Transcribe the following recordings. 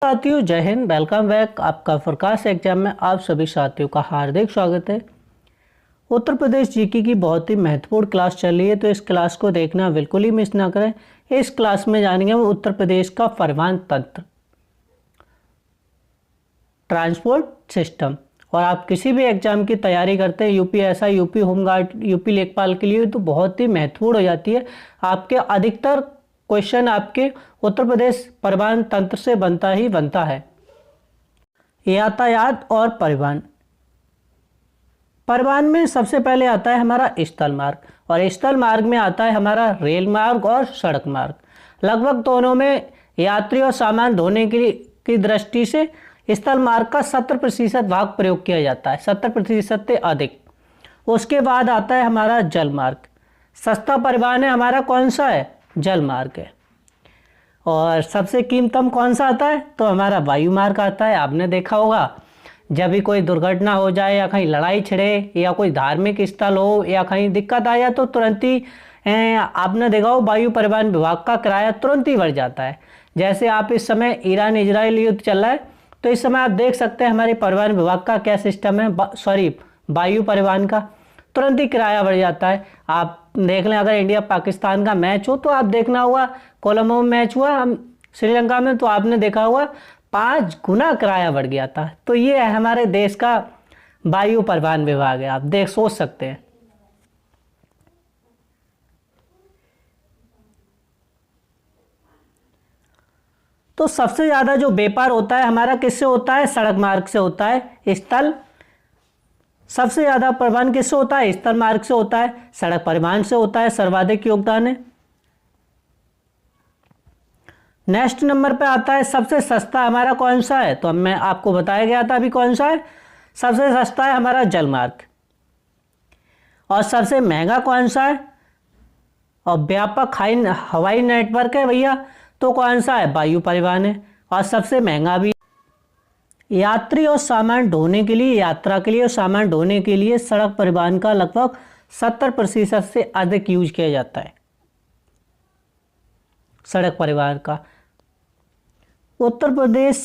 साथियों, जय हिंद। Welcome back. आपका फोरकास्ट एग्जाम में आप सभी साथियों का हार्दिक स्वागत है। उत्तर प्रदेश जीके की बहुत ही महत्वपूर्ण क्लास चल रही है, तो इस क्लास को देखना बिल्कुल ही मिस ना करें। इस क्लास में जानेंगे हम उत्तर प्रदेश का परिवहन तंत्र, ट्रांसपोर्ट सिस्टम। और आप किसी भी एग्जाम की तैयारी करते हैं, यूपीएसआई, यूपी होमगार्ड, यूपी लेखपाल के लिए, तो बहुत ही महत्वपूर्ण हो जाती है। आपके अधिकतर क्वेश्चन आपके उत्तर प्रदेश परिवहन तंत्र से बनता ही बनता है। यातायात और परिवहन। परिवहन में सबसे पहले आता है हमारा स्थल मार्ग, और स्थल मार्ग में आता है हमारा रेल मार्ग और सड़क मार्ग। लगभग दोनों में यात्री और सामान ढोने की दृष्टि से स्थल मार्ग का 70% भाग प्रयोग किया जाता है, 70% से अधिक। उसके बाद आता है हमारा जल मार्ग। सस्ता परिवहन है हमारा कौन सा है? जल मार्ग है। और सबसे कीमतम कौन सा आता है? तो हमारा वायु मार्ग आता है। आपने देखा होगा, जब भी कोई दुर्घटना हो जाए या कहीं लड़ाई छिड़े या कोई धार्मिक स्थल हो या कहीं दिक्कत आ जाए, तो तुरंत ही आपने देखा हो वायु परिवहन विभाग का किराया तुरंत ही बढ़ जाता है। जैसे आप इस समय ईरान इजराइल युद्ध चल रहा है, तो इस समय आप देख सकते हैं हमारे परिवहन विभाग का क्या सिस्टम है, वायु परिवहन का तुरंत ही किराया बढ़ जाता है। आप देख लें, अगर इंडिया पाकिस्तान का मैच हो तो आप देखना हुआ, कोलंबो में मैच हुआ हम श्रीलंका में, तो आपने देखा हुआ 5 गुना किराया बढ़ गया था। तो ये है हमारे देश का वायु परिवहन विभाग है। आप सोच सकते हैं। तो सबसे ज़्यादा जो व्यापार होता है हमारा किससे होता है? सड़क मार्ग से होता है। स्थल सबसे ज़्यादा परिवहन किससे होता है? स्थल मार्ग से होता है। सड़क परिवहन से होता है, सर्वाधिक योगदान है। नेक्स्ट नंबर पे आता है सबसे सस्ता हमारा कौन सा है? तो मैं आपको बताया गया था अभी कौन सा है। सबसे सस्ता है हमारा जल मार्ग। और सबसे महंगा कौन सा है? और व्यापक हवाई नेटवर्क है भैया, तो कौन सा है? वायु परिवहन है। और सबसे महंगा भी। यात्री और सामान ढोने के लिए, यात्रा के लिए और सामान ढोने के लिए सड़क परिवहन का लगभग 70% से अधिक यूज किया जाता है, सड़क परिवहन का। उत्तर प्रदेश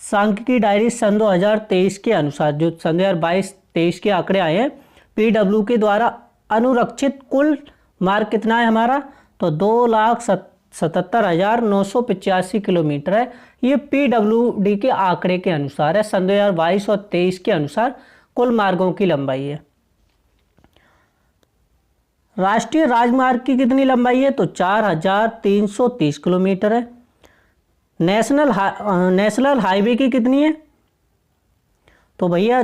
सांख्यिकी डायरी सन 2023 के अनुसार, जो सन 2022-23 के आंकड़े आए हैं पीडब्ल्यू के द्वारा, अनुरक्षित कुल मार्ग कितना है हमारा? तो 2,77,985 किलोमीटर है। ये पीडब्ल्यूडी के आंकड़े के अनुसार है, सन 2022 और 23 के अनुसार कुल मार्गों की लंबाई है। राष्ट्रीय राजमार्ग की कितनी लंबाई है? तो 4,330 किलोमीटर है। नेशनल हाईवे की कितनी है? तो भैया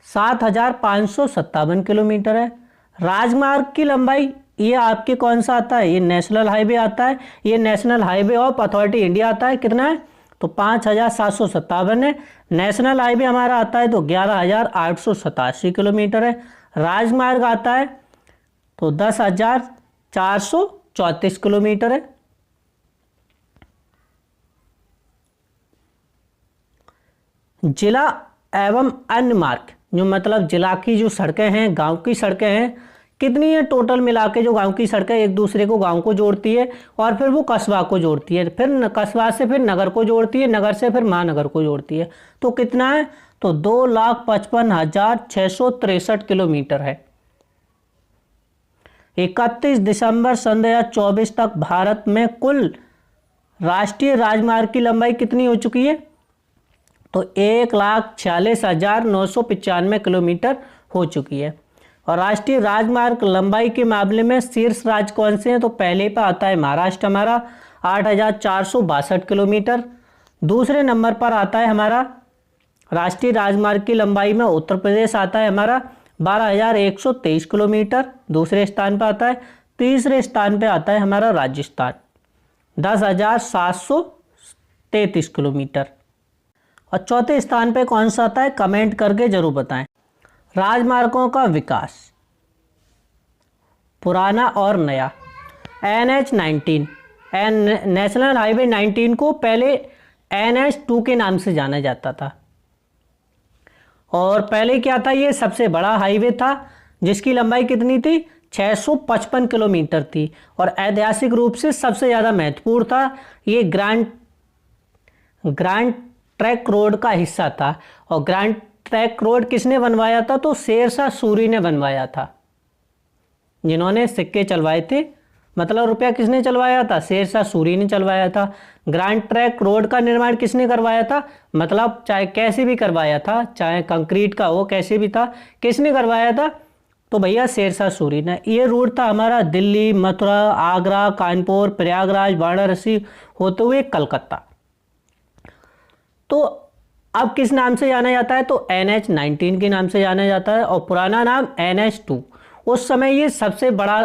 7,557 किलोमीटर है। राजमार्ग की लंबाई ये आपके कौन सा आता है? ये नेशनल हाईवे आता है। ये national highway of authority India आता है। कितना है? तो 5,757 है। नेशनल हाईवे हमारा आता है तो 11,887 किलोमीटर है। राजमार्ग आता है तो 10,434 किलोमीटर है। जिला एवं अन्य मार्ग, जो मतलब जिला की जो सड़कें हैं, गांव की सड़कें हैं, कितनी है टोटल मिला के? जो गांव की सड़कें एक दूसरे को, गांव को जोड़ती है और फिर वो कस्बा को जोड़ती है, फिर कस्बा से फिर नगर को जोड़ती है, नगर से फिर महानगर को जोड़ती है। तो कितना है? तो 2,55,663 किलोमीटर है। 31 दिसंबर सन 2024 तक भारत में कुल राष्ट्रीय राजमार्ग की लंबाई कितनी हो चुकी है? तो 1,46,995 किलोमीटर हो चुकी है। और राष्ट्रीय राजमार्ग लंबाई के मामले में शीर्ष राज्य कौन से हैं? तो पहले पर आता है महाराष्ट्र हमारा 8,462 किलोमीटर। दूसरे नंबर पर आता है हमारा राष्ट्रीय राजमार्ग की लंबाई में उत्तर प्रदेश आता है हमारा 12,123 किलोमीटर, दूसरे स्थान पर आता है। तीसरे स्थान पर आता है हमारा राजस्थान 10,733 किलोमीटर। और चौथे स्थान पे कौन सा आता है? कमेंट करके जरूर बताएं। राजमार्गों का विकास, पुराना और नया। NH-19, नेशनल हाईवे 19 को पहले NH-2 के नाम से जाना जाता था। और पहले क्या था? ये सबसे बड़ा हाईवे था, जिसकी लंबाई कितनी थी? 655 किलोमीटर थी और ऐतिहासिक रूप से सबसे ज़्यादा महत्वपूर्ण था। ये ग्रैंड ग्रैंड ट्रंक रोड का हिस्सा था। और ग्रैंड ट्रंक रोड किसने बनवाया था? तो शेरशाह सूरी ने बनवाया था, जिन्होंने सिक्के चलवाए थे। मतलब रुपया किसने चलवाया था? शेरशाह सूरी ने चलवाया था। ग्रैंड ट्रंक रोड का निर्माण किसने करवाया था? मतलब चाहे कैसे भी करवाया था, चाहे कंक्रीट का हो, कैसे भी था, किसने करवाया था? तो भैया शेरशाह सूरी ने। ये रूट था हमारा दिल्ली, मथुरा, आगरा, कानपुर, प्रयागराज, वाराणसी होते हुए कलकत्ता। तो अब किस नाम से जाना जाता है? तो NH-19 के नाम से जाना जाता है, और पुराना नाम NH-2। उस समय ये सबसे बड़ा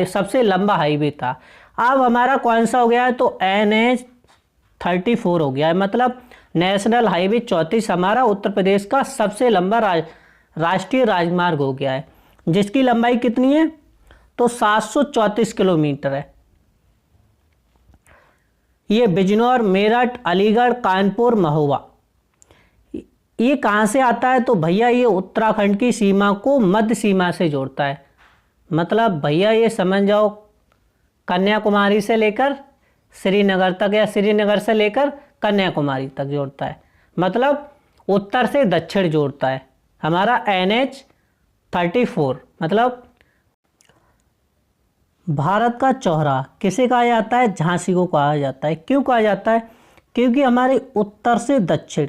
सबसे लंबा हाईवे था। अब हमारा कौन सा हो गया है? तो NH-34 हो गया है। मतलब नेशनल हाईवे 34 हमारा उत्तर प्रदेश का सबसे लंबा राष्ट्रीय राजमार्ग हो गया है, जिसकी लंबाई कितनी है? तो 734 किलोमीटर है। ये बिजनौर, मेरठ, अलीगढ़, कानपुर, महोबा, ये कहाँ से आता है? तो भैया ये उत्तराखंड की सीमा को मध्य सीमा से जोड़ता है। मतलब भैया ये समझ जाओ, कन्याकुमारी से लेकर श्रीनगर तक, या श्रीनगर से लेकर कन्याकुमारी तक जोड़ता है। मतलब उत्तर से दक्षिण जोड़ता है हमारा NH-34। मतलब भारत का चौरा किसे कहा जाता है? झांसी को कहा जाता है। क्यों कहा जाता है? क्योंकि हमारे उत्तर से दक्षिण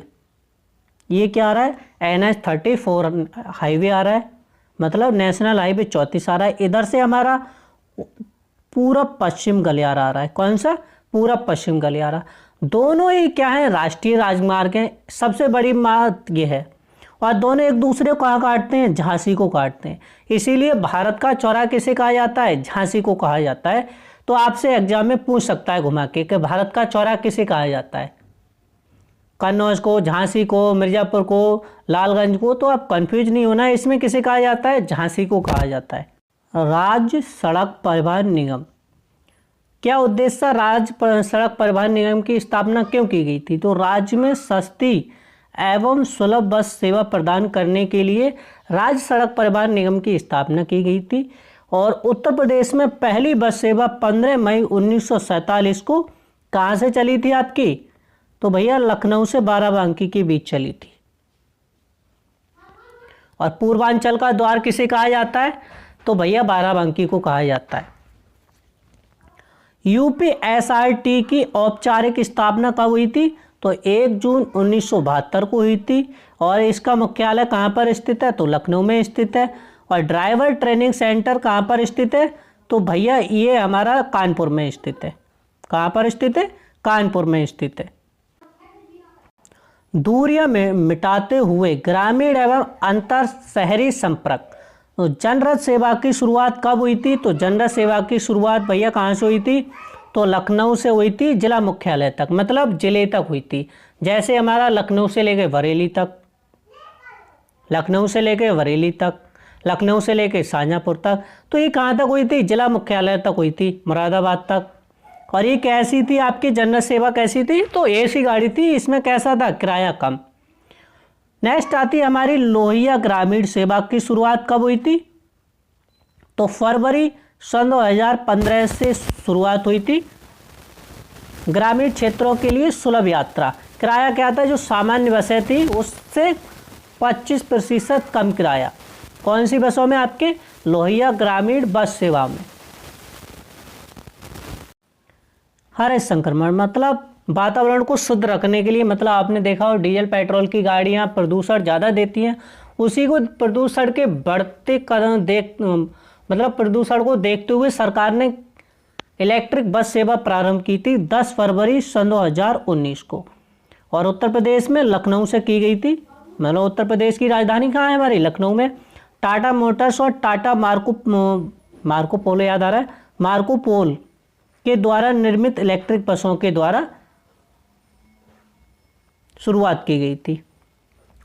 ये क्या आ रहा है? NH-34 हाईवे आ रहा है, मतलब नेशनल हाईवे 34 आ रहा है। इधर से हमारा पूरब पश्चिम गलियारा आ रहा है। कौन सा? पूरब पश्चिम गलियारा। दोनों ही क्या है? राष्ट्रीय राजमार्ग हैं। सबसे बड़ी बात ये है, और दोनों एक दूसरे को कहाँ काटते हैं? झांसी को काटते हैं। इसीलिए भारत का चौरा किसे कहा जाता है? झांसी को कहा जाता है। तो आपसे एग्जाम में पूछ सकता है घुमा के कि भारत का चौरा किसे कहा जाता है? कन्नौज को, झांसी को, मिर्जापुर को, लालगंज को। तो आप कंफ्यूज नहीं होना, इसमें किसे कहा जाता है? झांसी को कहा जाता है। राज्य सड़क परिवहन निगम, क्या उद्देश्य था? राज्य सड़क परिवहन निगम की स्थापना क्यों की गई थी? तो राज्य में सस्ती एवं सुलभ बस सेवा प्रदान करने के लिए राज्य सड़क परिवहन निगम की स्थापना की गई थी। और उत्तर प्रदेश में पहली बस सेवा 15 मई 1947 को कहाँ से चली थी आपकी? तो भैया लखनऊ से बाराबंकी के बीच चली थी। और पूर्वांचल का द्वार किसे कहा जाता है? तो भैया बाराबंकी को कहा जाता है। UPSRT की औपचारिक स्थापना कब हुई थी? तो 1 जून 1972 को हुई थी। और इसका मुख्यालय कहाँ पर स्थित है? तो लखनऊ में स्थित है। और ड्राइवर ट्रेनिंग सेंटर कहाँ पर स्थित है? तो भैया ये हमारा कानपुर में स्थित है। कहाँ पर स्थित है? कानपुर में स्थित है। दूरियां में मिटाते हुए ग्रामीण एवं अंतर शहरी संपर्क। तो जनरथ सेवा की शुरुआत कब हुई थी? तो जनरथ सेवा की शुरुआत भैया कहाँ से हुई थी? तो लखनऊ से हुई थी, जिला मुख्यालय तक, मतलब जिले तक हुई थी। जैसे हमारा लखनऊ से लेके बरेली तक, लखनऊ से लेके बरेली तक, लखनऊ से लेके शाहजहाँपुर तक। तो ये कहाँ तक हुई थी? जिला मुख्यालय तक हुई थी, मुरादाबाद तक। और ये कैसी थी आपकी जनरथ सेवा? कैसी थी? तो AC गाड़ी थी। इसमें कैसा था? किराया कम। नेक्स्ट आती है हमारी लोहिया ग्रामीण सेवा की शुरुआत कब हुई थी? तो फरवरी सन 2015 से शुरुआत हुई थी। ग्रामीण क्षेत्रों के लिए सुलभ यात्रा। किराया क्या था? जो सामान्य बसें थी उससे 25% कम किराया। कौन सी बसों में? आपके लोहिया ग्रामीण बस सेवा में। हरित संक्रमण, मतलब वातावरण को शुद्ध रखने के लिए, मतलब आपने देखा हो डीजल पेट्रोल की गाड़ियां प्रदूषण ज़्यादा देती हैं, उसी को प्रदूषण के बढ़ते कदम मतलब प्रदूषण को देखते हुए सरकार ने इलेक्ट्रिक बस सेवा प्रारंभ की थी 10 फरवरी सन 2019 को। और उत्तर प्रदेश में लखनऊ से की गई थी। मतलब उत्तर प्रदेश की राजधानी कहाँ है हमारी? लखनऊ में। टाटा मोटर्स और टाटा मार्को पोलो याद आ रहा है, मार्को पोल के द्वारा निर्मित इलेक्ट्रिक बसों के द्वारा शुरुआत की गई थी।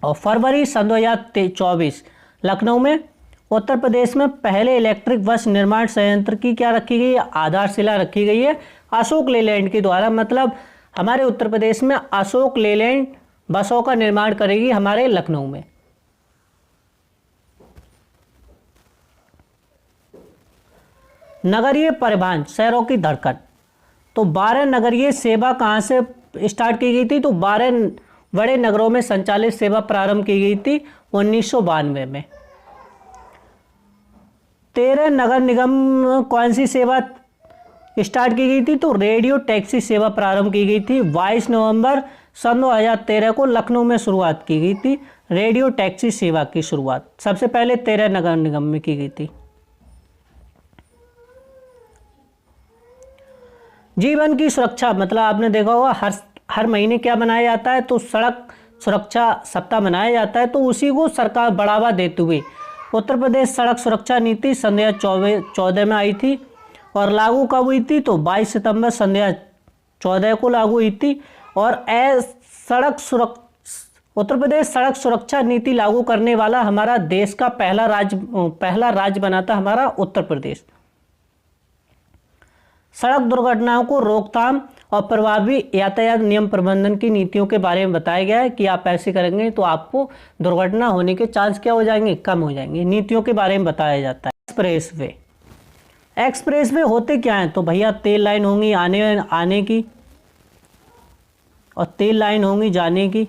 और फरवरी सन 2024 लखनऊ में उत्तर प्रदेश में पहले इलेक्ट्रिक बस निर्माण संयंत्र की क्या रखी गई है? आधारशिला रखी गई है अशोक लेलैंड के द्वारा। मतलब हमारे उत्तर प्रदेश में अशोक लेलैंड बसों का निर्माण करेगी हमारे लखनऊ में। नगरीय परिवहन शहरों की धड़कन। तो 12 नगरीय सेवा कहाँ से स्टार्ट की गई थी, तो 12 बड़े नगरों में संचालित सेवा प्रारंभ की गई थी 1992 में। 13 नगर निगम कौन सी सेवा स्टार्ट की गई थी, तो रेडियो टैक्सी सेवा प्रारंभ की गई थी 22 नवंबर सन 2013 को लखनऊ में शुरुआत की गई थी। रेडियो टैक्सी सेवा की शुरुआत सबसे पहले 13 नगर निगम में की गई थी। जीवन की सुरक्षा, मतलब आपने देखा होगा हर महीने क्या मनाया जाता है, तो सड़क सुरक्षा सप्ताह मनाया जाता है। तो उसी को सरकार बढ़ावा देते हुए उत्तर प्रदेश सड़क सुरक्षा नीति सन 2014 में आई थी और लागू कब हुई थी, तो 22 सितंबर सन 2014 को लागू हुई थी। और उत्तर प्रदेश सड़क सुरक्षा नीति लागू करने वाला हमारा देश का पहला राज्य बना था हमारा उत्तर प्रदेश। सड़क दुर्घटनाओं को रोकथाम और प्रभावी यातायात नियम प्रबंधन की नीतियों के बारे में बताया गया है कि आप ऐसे करेंगे तो आपको दुर्घटना होने के चांस क्या हो जाएंगे, कम हो जाएंगे। नीतियों के बारे में बताया जाता है। एक्सप्रेसवे होते क्या हैं, तो भैया तेल लाइन होंगी आने की और तेल लाइन होंगी जाने की।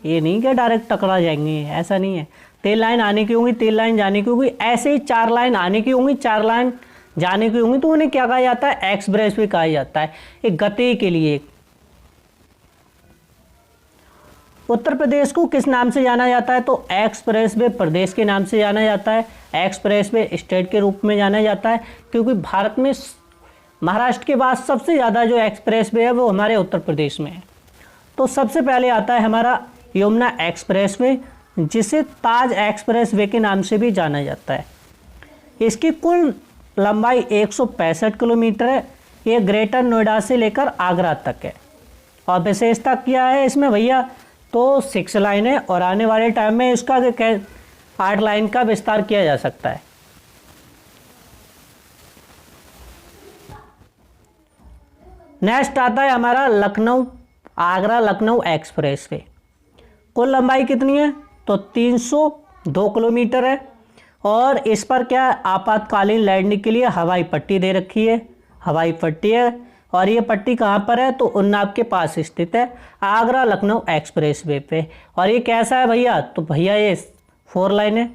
ये नहीं कि डायरेक्ट टकरा जाएंगे, ऐसा नहीं है। तेल लाइन आने की होंगी, तेल लाइन जाने की होंगी। ऐसे ही 4 लाइन आने की होंगी, 4 लाइन जाने की होंगी, तो उन्हें क्या कहा जाता है, एक्सप्रेसवे कहा जाता है। एक गति के लिए। उत्तर प्रदेश को किस नाम से जाना जाता है, तो एक्सप्रेसवे प्रदेश के नाम से जाना जाता है। एक्सप्रेसवे स्टेट के रूप में जाना जाता है, क्योंकि भारत में महाराष्ट्र के बाद सबसे ज़्यादा जो एक्सप्रेसवे है वो हमारे उत्तर प्रदेश में है। तो सबसे पहले आता है हमारा यमुना एक्सप्रेसवे, जिसे ताज एक्सप्रेसवे के नाम से भी जाना जाता है। इसकी कुल लंबाई 165 किलोमीटर है। ये ग्रेटर नोएडा से लेकर आगरा तक है। और विशेषता क्या है इसमें भैया, तो 6 लाइन है और आने वाले टाइम में इसका 8 लाइन का विस्तार किया जा सकता है। नेक्स्ट आता है हमारा आगरा लखनऊ एक्सप्रेसवे। कुल लंबाई कितनी है, तो 302 किलोमीटर है। और इस पर क्या आपातकालीन लैंडिंग के लिए हवाई पट्टी दे रखी है, हवाई पट्टी है। और ये पट्टी कहाँ पर है, तो उन्नाव के पास स्थित है, आगरा लखनऊ एक्सप्रेसवे पे। और ये कैसा है भैया, तो भैया ये 4 लाइन है।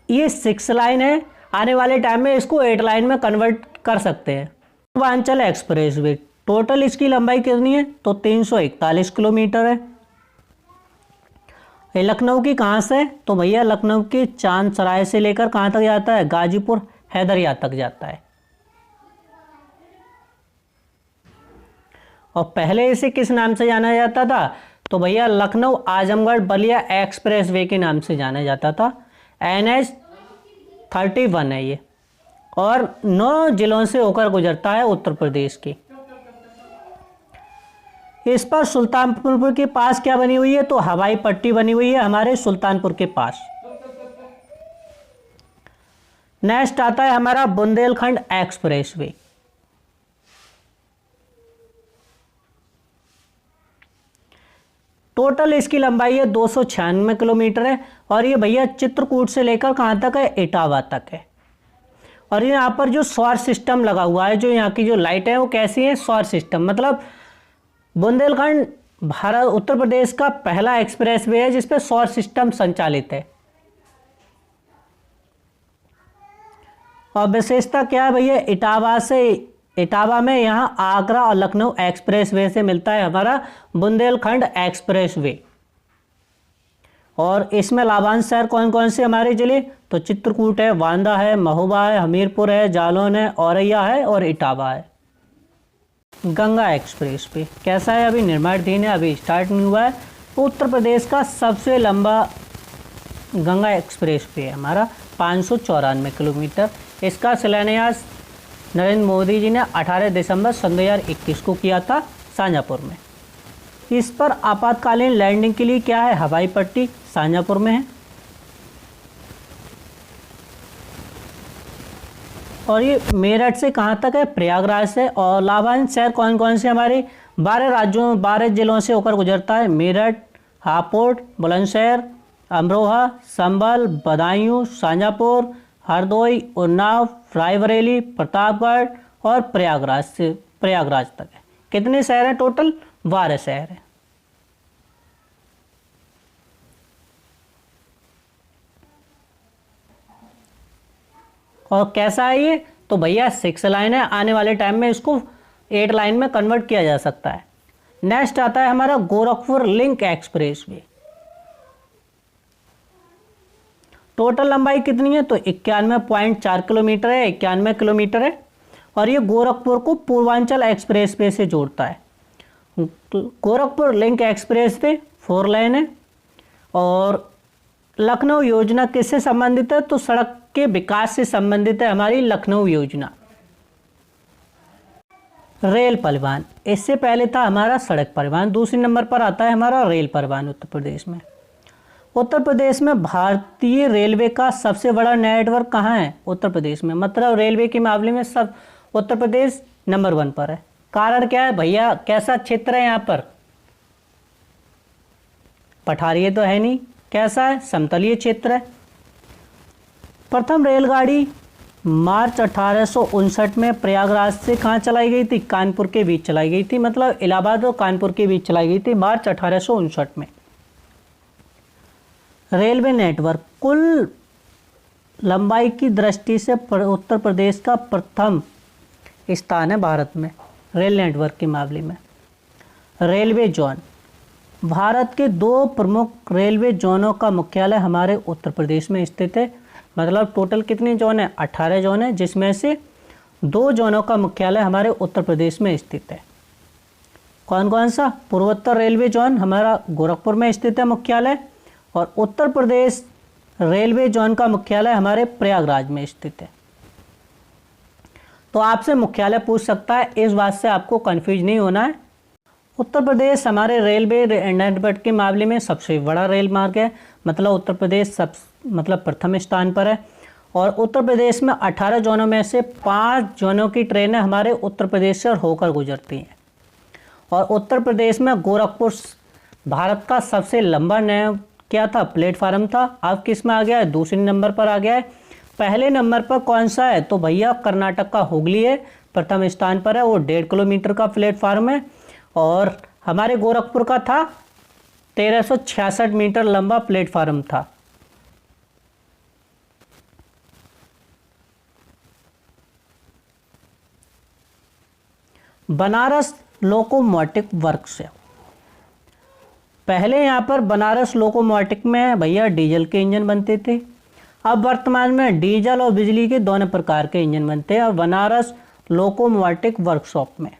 ये 6 लाइन है, आने वाले टाइम में इसको 8 लाइन में कन्वर्ट कर सकते हैं। पूर्वांचल एक्सप्रेसवे, टोटल इसकी लंबाई कितनी है, तो 341 किलोमीटर है। ये लखनऊ की कहाँ से, तो भैया लखनऊ के चांद सराय से लेकर कहाँ तक जाता है, गाजीपुर हैदरिया तक जाता है। और पहले इसे किस नाम से जाना जाता था, तो भैया लखनऊ आजमगढ़ बलिया एक्सप्रेसवे के नाम से जाना जाता था। NH 31 है ये, और 9 जिलों से होकर गुजरता है उत्तर प्रदेश की। इस पर सुल्तानपुर के पास क्या बनी हुई है, तो हवाई पट्टी बनी हुई है हमारे सुल्तानपुर के पास। नेक्स्ट आता है हमारा बुंदेलखंड एक्सप्रेसवे। टोटल इसकी लंबाई है 296 किलोमीटर है। और ये भैया चित्रकूट से लेकर कहाँ तक है, इटावा तक है। और यहाँ पर जो सौर सिस्टम लगा हुआ है, जो यहाँ की जो लाइट है वो कैसी है, सौर सिस्टम। मतलब बुंदेलखंड भारत उत्तर प्रदेश का पहला एक्सप्रेसवे है जिस पे सौर सिस्टम संचालित है। और विशेषता क्या है भैया, इटावा में यहाँ आगरा और लखनऊ एक्सप्रेसवे से मिलता है हमारा बुंदेलखंड एक्सप्रेसवे। और इसमें लाभांश शहर कौन कौन से हमारे जिले, तो चित्रकूट है, बांदा है, महोबा है, हमीरपुर है, जालौन है, औरैया है और इटावा है। गंगा एक्सप्रेसवे कैसा है, अभी निर्माणाधीन है, अभी स्टार्ट नहीं हुआ है। उत्तर प्रदेश का सबसे लंबा गंगा एक्सप्रेसवे है हमारा 594 किलोमीटर। इसका शिलान्यास नरेंद्र मोदी जी ने 18 दिसंबर सन 2021 को किया था शाहजहाँपुर में। इस पर आपातकालीन लैंडिंग के लिए क्या है, हवाई पट्टी शाहजहाँपुर में है। और ये मेरठ से कहाँ तक है, प्रयागराज से। और लाभांश शहर कौन कौन से हमारे 12 जिलों से होकर गुजरता है, मेरठ, हापुड़, बुलंदशहर, अमरोहा, संभल, बदायूं, शाहजहाँपुर, हरदोई, उन्नाव, रायबरेली, प्रतापगढ़ और प्रयागराज तक है। कितने शहर हैं टोटल? 12 शहर हैं। और कैसा है ये? तो भैया 6 लाइन है, आने वाले टाइम में इसको 8 लाइन में कन्वर्ट किया जा सकता है। नेक्स्ट आता है हमारा Gorakhpur link express way. Total लंबाई कितनी है? तो 91.4 किलोमीटर है, 91 किलोमीटर है। और ये गोरखपुर को पूर्वांचल एक्सप्रेस वे से जोड़ता है। Gorakhpur link express way 4 line है। और लखनऊ योजना किससे संबंधित है? तो सड़क के विकास से संबंधित है हमारी लखनऊ योजना। रेल परिवहन, इससे पहले था हमारा सड़क परिवहन, दूसरे नंबर पर आता है हमारा रेल परिवहन उत्तर प्रदेश में। उत्तर प्रदेश में भारतीय रेलवे का सबसे बड़ा नेटवर्क कहाँ है? उत्तर प्रदेश में। मतलब रेलवे के मामले में सब उत्तर प्रदेश नंबर 1 पर है। कारण क्या है भैया? कैसा क्षेत्र है यहाँ पर? पठारी तो है नहीं। कैसा है? समतलीय क्षेत्र है। प्रथम रेलगाड़ी मार्च 1859 में प्रयागराज से कहाँ चलाई गई थी? कानपुर के बीच चलाई गई थी। मतलब इलाहाबाद और कानपुर के बीच चलाई गई थी मार्च 1859 में। रेलवे नेटवर्क कुल लंबाई की दृष्टि से उत्तर प्रदेश का प्रथम स्थान है भारत में रेल नेटवर्क के मामले में। रेलवे जोन, भारत के 2 प्रमुख रेलवे जोनों का मुख्यालय हमारे उत्तर प्रदेश में स्थित है। मतलब टोटल कितने जोन है? 18 जोन है, जिसमें से 2 जोनों का मुख्यालय हमारे उत्तर प्रदेश में स्थित है। कौन कौन सा? पूर्वोत्तर रेलवे जोन हमारा गोरखपुर में स्थित है मुख्यालय, और उत्तर प्रदेश रेलवे जोन का मुख्यालय हमारे प्रयागराज में स्थित है। तो आपसे मुख्यालय पूछ सकता है, इस बात से आपको कंफ्यूज नहीं होना है। उत्तर प्रदेश हमारे रेलवे नेटवर्क के मामले में सबसे बड़ा रेल मार्ग है। मतलब उत्तर प्रदेश प्रथम स्थान पर है। और उत्तर प्रदेश में 18 जोनों में से 5 जोनों की ट्रेनें हमारे उत्तर प्रदेश से होकर गुजरती हैं। और उत्तर प्रदेश में गोरखपुर भारत का सबसे लंबा क्या था? प्लेटफार्म था। अब किस में आ गया है? दूसरे नंबर पर आ गया है। पहले नंबर पर कौन सा है? तो भैया कर्नाटक का हुगली है, प्रथम स्थान पर है। वो 1.5 किलोमीटर का प्लेटफार्म है। और हमारे गोरखपुर का था 1366 मीटर लंबा प्लेटफार्म था। बनारस लोकोमोटिव वर्कशॉप, पहले यहाँ पर बनारस लोकोमोटिव में भैया डीजल के इंजन बनते थे। अब वर्तमान में डीजल और बिजली के दोनों प्रकार के इंजन बनते हैं। और बनारस लोकोमोटिव वर्कशॉप में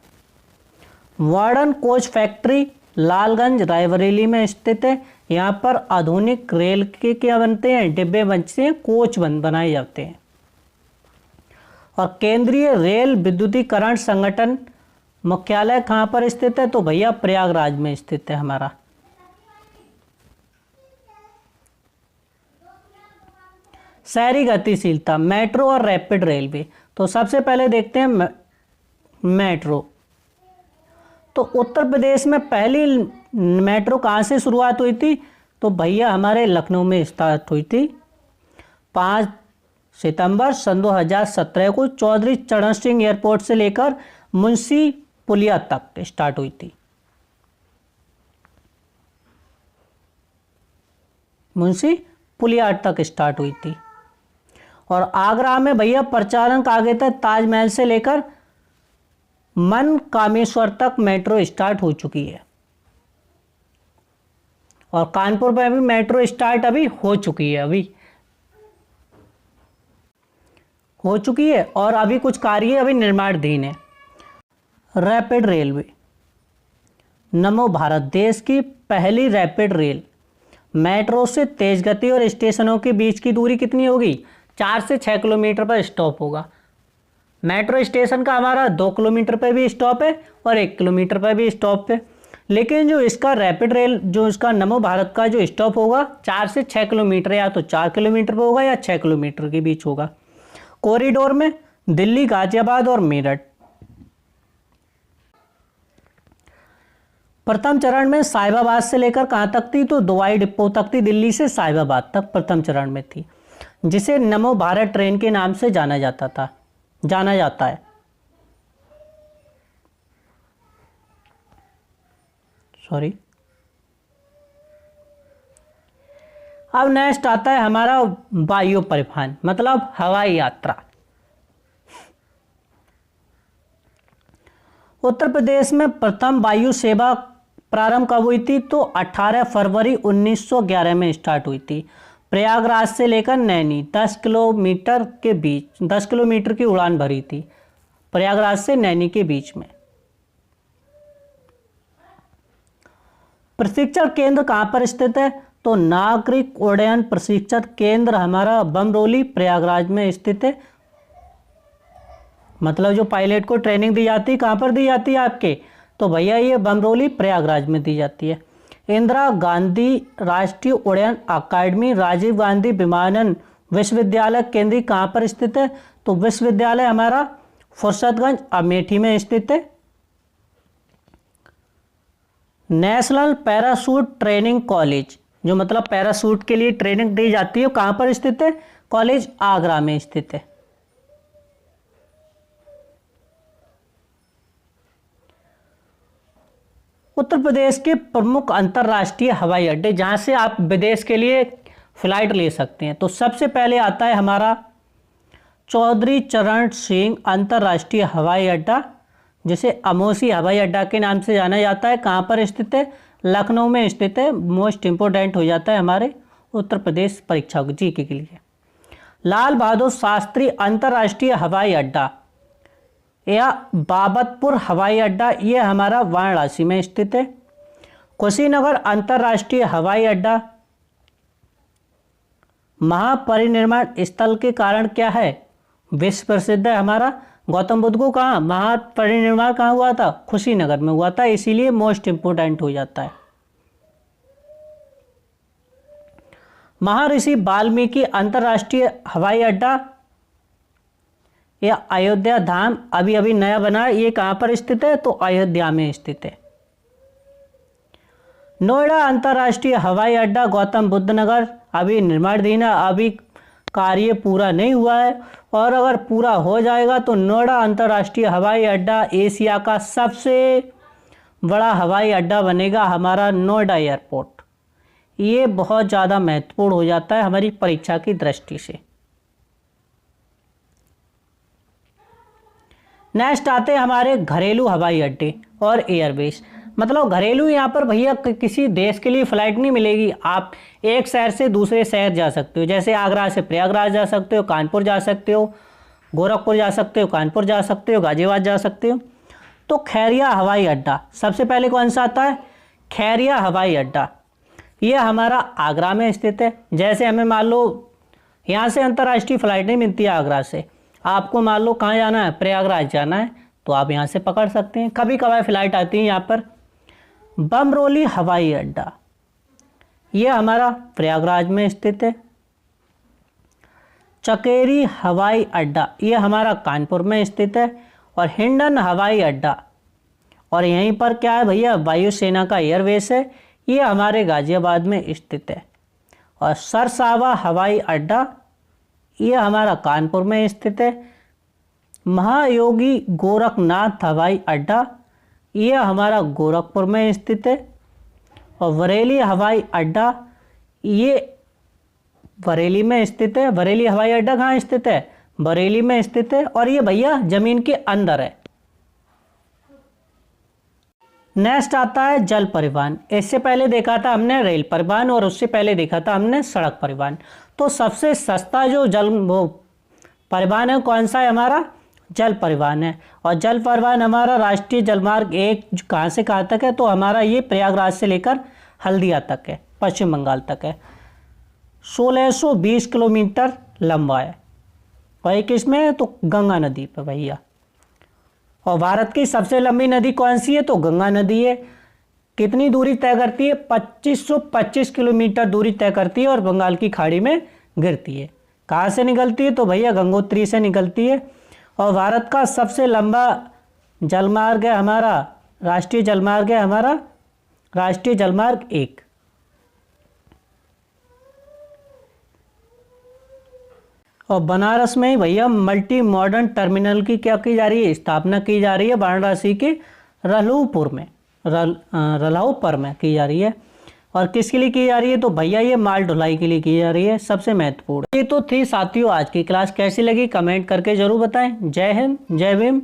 warden coach factory Lalganj Raebareli में स्थित है। यहाँ पर आधुनिक रेल के क्या बनते हैं? डिब्बे बनते हैं, कोच बनाए जाते हैं। और केंद्रीय रेल विद्युतीकरण संगठन मुख्यालय कहाँ पर स्थित है? तो भैया प्रयागराज में स्थित है हमारा। शहरी गतिशीलता, मेट्रो और रैपिड रेलवे। तो सबसे पहले देखते हैं मेट्रो। तो उत्तर प्रदेश में पहली मेट्रो कहाँ से शुरुआत हुई थी? तो भैया हमारे लखनऊ में स्टार्ट हुई थी। 5 सितंबर सन 2017 को चौधरी चरण सिंह एयरपोर्ट से लेकर मुंशी पुलिया तक स्टार्ट हुई थी। मुंशी पुलिया तक स्टार्ट हुई थी। और आगरा में भैया प्रचालन का आगे तक ताजमहल से लेकर मन कामेश्वर तक मेट्रो स्टार्ट हो चुकी है। और कानपुर में भी मेट्रो स्टार्ट अभी हो चुकी है, और अभी कुछ कार्य अभी निर्माणाधीन है। रैपिड रेलवे, नमो भारत देश की पहली रैपिड रेल मेट्रो से तेज गति और स्टेशनों के बीच की दूरी कितनी होगी? 4 से 6 किलोमीटर पर स्टॉप होगा। मेट्रो स्टेशन का हमारा 2 किलोमीटर पर भी स्टॉप है और 1 किलोमीटर पर भी स्टॉप है। लेकिन जो इसका रैपिड रेल, जो इसका नमो भारत का जो स्टॉप होगा 4 से 6 किलोमीटर, या तो 4 किलोमीटर पर होगा या 6 किलोमीटर के बीच होगा। कॉरिडोर में दिल्ली, गाजियाबाद और मेरठ। प्रथम चरण में साहिबाबाद से लेकर कहाँ तक थी? तो दवाई डिपो तक थी, दिल्ली से साहिबाबाद तक प्रथम चरण में थी। जिसे नमो भारत ट्रेन के नाम से जाना जाता है। सॉरी। अब नेक्स्ट आता है हमारा वायु परिवहन, मतलब हवाई यात्रा। उत्तर प्रदेश में प्रथम वायु सेवा प्रारंभ कब हुई थी? तो 18 फरवरी 1911 में स्टार्ट हुई थी। प्रयागराज से लेकर नैनी 10 किलोमीटर की उड़ान भरी थी, प्रयागराज से नैनी के बीच में। प्रशिक्षण केंद्र कहाँ पर स्थित है? तो नागरिक उड्डयन प्रशिक्षण केंद्र हमारा बमरोली प्रयागराज में स्थित है। मतलब जो पायलट को ट्रेनिंग दी जाती है कहाँ पर दी जाती है आपके? तो भैया ये बमरोली प्रयागराज में दी जाती है। इंदिरा गांधी राष्ट्रीय उड्डयन अकादमी राजीव गांधी विमानन विश्वविद्यालय केंद्रीय कहाँ पर स्थित है? तो विश्वविद्यालय हमारा फुर्सतगंज अमेठी में स्थित है। नेशनल पैराशूट ट्रेनिंग कॉलेज, जो मतलब पैराशूट के लिए ट्रेनिंग दी जाती है, कहाँ पर स्थित है? कॉलेज आगरा में स्थित है। उत्तर प्रदेश के प्रमुख अंतर्राष्ट्रीय हवाई अड्डे जहाँ से आप विदेश के लिए फ्लाइट ले सकते हैं, तो सबसे पहले आता है हमारा चौधरी चरण सिंह अंतर्राष्ट्रीय हवाई अड्डा, जिसे अमोसी हवाई अड्डा के नाम से जाना जाता है। कहाँ पर स्थित है? लखनऊ में स्थित है। मोस्ट इम्पोर्टेंट हो जाता है हमारे उत्तर प्रदेश परीक्षा जीके के लिए। लाल बहादुर शास्त्री अंतर्राष्ट्रीय हवाई अड्डा या बाबतपुर हवाई अड्डा, ये हमारा वाराणसी में स्थित है। कुशीनगर अंतर्राष्ट्रीय हवाई अड्डा महापरिनिर्वाण स्थल के कारण क्या है? विश्व प्रसिद्ध है हमारा। गौतम बुद्ध को कहाँ महापरिनिर्वाण कहाँ हुआ था? कुशीनगर में हुआ था, इसीलिए मोस्ट इम्पोर्टेंट हो जाता है। महर्षि वाल्मीकि अंतर्राष्ट्रीय हवाई अड्डा या अयोध्या धाम अभी अभी नया बना है, ये कहाँ पर स्थित है? तो अयोध्या में स्थित है। नोएडा अंतर्राष्ट्रीय हवाई अड्डा गौतम बुद्ध नगर अभी निर्माणाधीन है, अभी कार्य पूरा नहीं हुआ है, और अगर पूरा हो जाएगा तो नोएडा अंतर्राष्ट्रीय हवाई अड्डा एशिया का सबसे बड़ा हवाई अड्डा बनेगा हमारा नोएडा एयरपोर्ट। ये बहुत ज़्यादा महत्वपूर्ण हो जाता है हमारी परीक्षा की दृष्टि से। नेक्स्ट आते हैं हमारे घरेलू हवाई अड्डे और एयरबेस। मतलब घरेलू, यहाँ पर भैया किसी देश के लिए फ़्लाइट नहीं मिलेगी। आप एक शहर से दूसरे शहर जा सकते हो, जैसे आगरा से प्रयागराज जा सकते हो, कानपुर जा सकते हो, गोरखपुर जा सकते हो, कानपुर जा सकते हो, गाजियाबाद जा सकते हो। तो खैरिया हवाई अड्डा सबसे पहले कौन सा आता है? खैरिया हवाई अड्डा, ये हमारा आगरा में स्थित है। जैसे हमें मान लो यहाँ से अंतर्राष्ट्रीय फ़्लाइट नहीं मिलती है आगरा से, आपको मान लो कहाँ जाना है? प्रयागराज जाना है, तो आप यहाँ से पकड़ सकते हैं। कभी कभार फ़्लाइट आती है यहाँ पर। बमरोली हवाई अड्डा, ये हमारा प्रयागराज में स्थित है। चकेरी हवाई अड्डा, ये हमारा कानपुर में स्थित है। और हिंडन हवाई अड्डा, और यहीं पर क्या है भैया? वायुसेना का एयरबेस है, ये हमारे गाजियाबाद में स्थित है। और सरसावा हवाई अड्डा, ये हमारा कानपुर में स्थित है। महायोगी गोरखनाथ हवाई अड्डा, ये हमारा गोरखपुर में स्थित है। और बरेली हवाई अड्डा, ये बरेली में स्थित है। बरेली हवाई अड्डा कहाँ स्थित है? बरेली में स्थित है, और ये भैया ज़मीन के अंदर है। नेक्स्ट आता है जल परिवहन। इससे पहले देखा था हमने रेल परिवहन, और उससे पहले देखा था हमने सड़क परिवहन। तो सबसे सस्ता जो परिवहन है कौन सा है? हमारा जल परिवहन है। और जल परिवहन हमारा राष्ट्रीय जलमार्ग 1 कहाँ से कहाँ तक है? तो हमारा ये प्रयागराज से लेकर हल्दिया तक है, पश्चिम बंगाल तक है। 1620 किलोमीटर लंबा है, और ये किसमें है? तो गंगा नदी पर भैया। और भारत की सबसे लंबी नदी कौन सी है? तो गंगा नदी है। कितनी दूरी तय करती है? 2525 किलोमीटर दूरी तय करती है, और बंगाल की खाड़ी में गिरती है। कहाँ से निकलती है? तो भैया गंगोत्री से निकलती है। और भारत का सबसे लंबा जलमार्ग है हमारा, राष्ट्रीय जलमार्ग है हमारा राष्ट्रीय जलमार्ग 1। और बनारस में ही भैया मल्टी मॉडर्न टर्मिनल की क्या की जा रही है, स्थापना की जा रही है वाराणसी के रल्हौपुर में, रल्हौपुर में की जा रही है। और किसके लिए की जा रही है, तो भैया ये माल ढुलाई के लिए की जा रही है, सबसे महत्वपूर्ण। ये तो थी साथियों आज की क्लास, कैसी लगी कमेंट करके जरूर बताएं। जय हिंद, जय भीम।